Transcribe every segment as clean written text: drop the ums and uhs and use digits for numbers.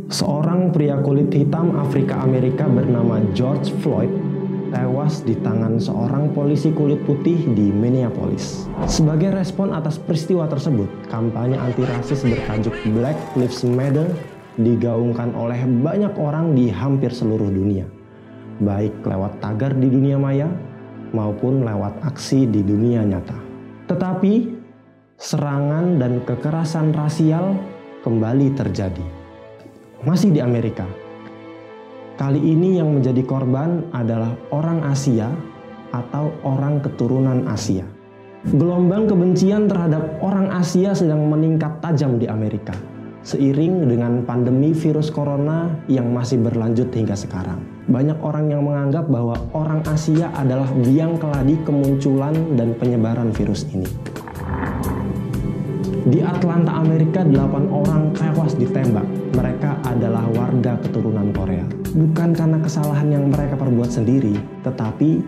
Seorang pria kulit hitam Afrika Amerika bernama George Floyd tewas di tangan seorang polisi kulit putih di Minneapolis. Sebagai respon atas peristiwa tersebut, kampanye anti-rasis bertajuk Black Lives Matter digaungkan oleh banyak orang di hampir seluruh dunia, baik lewat tagar di dunia maya maupun lewat aksi di dunia nyata. Tetapi, serangan dan kekerasan rasial kembali terjadi. Masih di Amerika. Kali ini yang menjadi korban adalah orang Asia atau orang keturunan Asia. Gelombang kebencian terhadap orang Asia sedang meningkat tajam di Amerika, seiring dengan pandemi virus corona yang masih berlanjut hingga sekarang. Banyak orang yang menganggap bahwa orang Asia adalah biang keladi kemunculan dan penyebaran virus ini. Di Atlanta, Amerika, 8 orang tewas ditembak. Mereka adalah warga keturunan Korea. Bukan karena kesalahan yang mereka perbuat sendiri, tetapi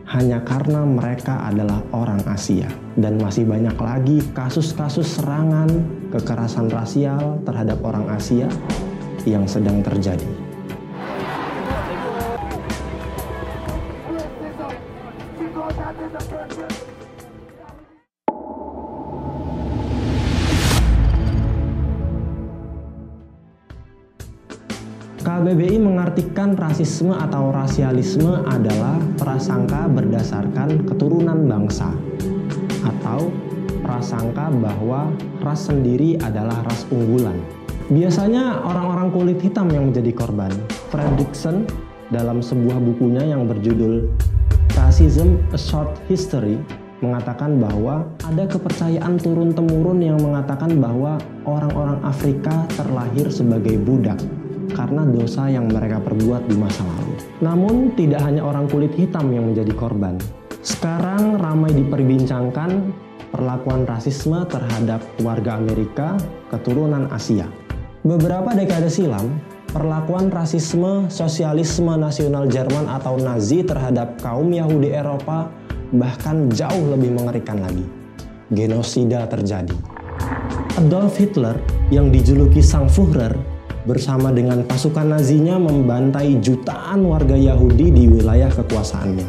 hanya karena mereka adalah orang Asia. Dan masih banyak lagi kasus-kasus serangan, kekerasan rasial terhadap orang Asia yang sedang terjadi. KBBI mengartikan rasisme atau rasialisme adalah prasangka berdasarkan keturunan bangsa atau prasangka bahwa ras sendiri adalah ras unggulan. Biasanya orang-orang kulit hitam yang menjadi korban. Fredrickson dalam sebuah bukunya yang berjudul Racism: A Short History mengatakan bahwa ada kepercayaan turun-temurun yang mengatakan bahwa orang-orang Afrika terlahir sebagai budak karena dosa yang mereka perbuat di masa lalu. Namun tidak hanya orang kulit hitam yang menjadi korban. Sekarang ramai diperbincangkan perlakuan rasisme terhadap warga Amerika keturunan Asia. Beberapa dekade silam, perlakuan rasisme sosialisme nasional Jerman atau Nazi terhadap kaum Yahudi Eropa bahkan jauh lebih mengerikan lagi. Genosida terjadi. Adolf Hitler yang dijuluki Sang Führer bersama dengan pasukan Nazinya membantai jutaan warga Yahudi di wilayah kekuasaannya.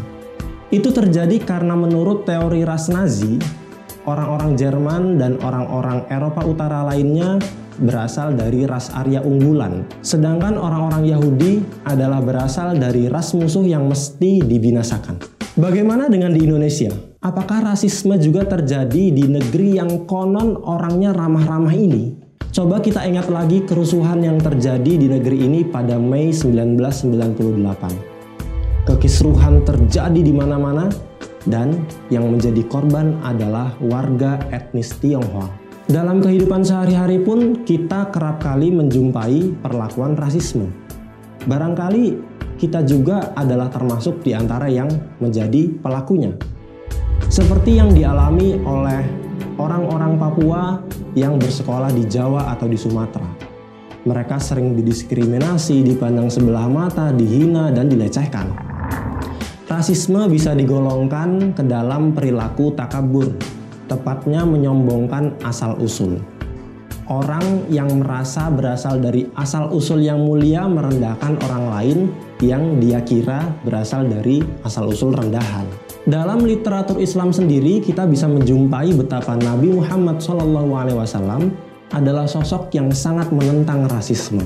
Itu terjadi karena menurut teori ras Nazi, orang-orang Jerman dan orang-orang Eropa Utara lainnya berasal dari ras Arya unggulan, sedangkan orang-orang Yahudi adalah berasal dari ras musuh yang mesti dibinasakan. Bagaimana dengan di Indonesia? Apakah rasisme juga terjadi di negeri yang konon orangnya ramah-ramah ini? Coba kita ingat lagi kerusuhan yang terjadi di negeri ini pada Mei 1998. Kekisruhan terjadi di mana-mana dan yang menjadi korban adalah warga etnis Tionghoa. Dalam kehidupan sehari-hari pun kita kerap kali menjumpai perlakuan rasisme. Barangkali kita juga adalah termasuk di antara yang menjadi pelakunya. Seperti yang dialami oleh orang-orang Papua yang bersekolah di Jawa atau di Sumatera. Mereka sering didiskriminasi, dipandang sebelah mata, dihina, dan dilecehkan. Rasisme bisa digolongkan ke dalam perilaku takabur, tepatnya menyombongkan asal-usul. Orang yang merasa berasal dari asal-usul yang mulia merendahkan orang lain yang dia kira berasal dari asal-usul rendahan. Dalam literatur Islam sendiri kita bisa menjumpai betapa Nabi Muhammad SAW adalah sosok yang sangat menentang rasisme.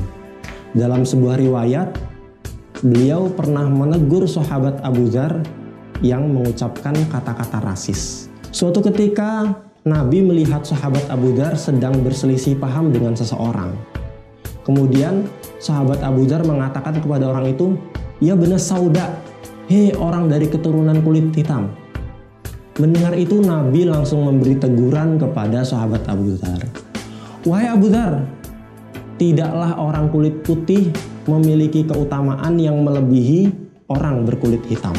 Dalam sebuah riwayat, beliau pernah menegur sahabat Abu Dzar yang mengucapkan kata-kata rasis. Suatu ketika Nabi melihat sahabat Abu Dzar sedang berselisih paham dengan seseorang. Kemudian sahabat Abu Dzar mengatakan kepada orang itu, "Ya benar sauda, hei orang dari keturunan kulit hitam." Mendengar itu Nabi langsung memberi teguran kepada sahabat Abu Dzar. "Wahai Abu Dzar, tidaklah orang kulit putih memiliki keutamaan yang melebihi orang berkulit hitam."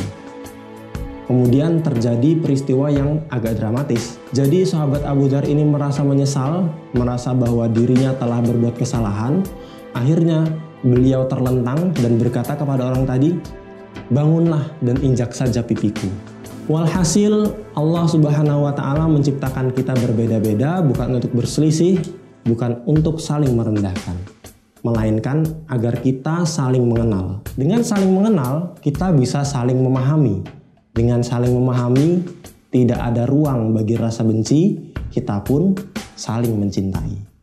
Kemudian terjadi peristiwa yang agak dramatis. Jadi sahabat Abu Dzar ini merasa menyesal, merasa bahwa dirinya telah berbuat kesalahan. Akhirnya beliau terlentang dan berkata kepada orang tadi, "Bangunlah dan injak saja pipiku." Walhasil Allah Subhanahu wa Ta'ala menciptakan kita berbeda-beda bukan untuk berselisih, bukan untuk saling merendahkan. melainkan agar kita saling mengenal. Dengan saling mengenal, kita bisa saling memahami. Dengan saling memahami, tidak ada ruang bagi rasa benci, kita pun saling mencintai.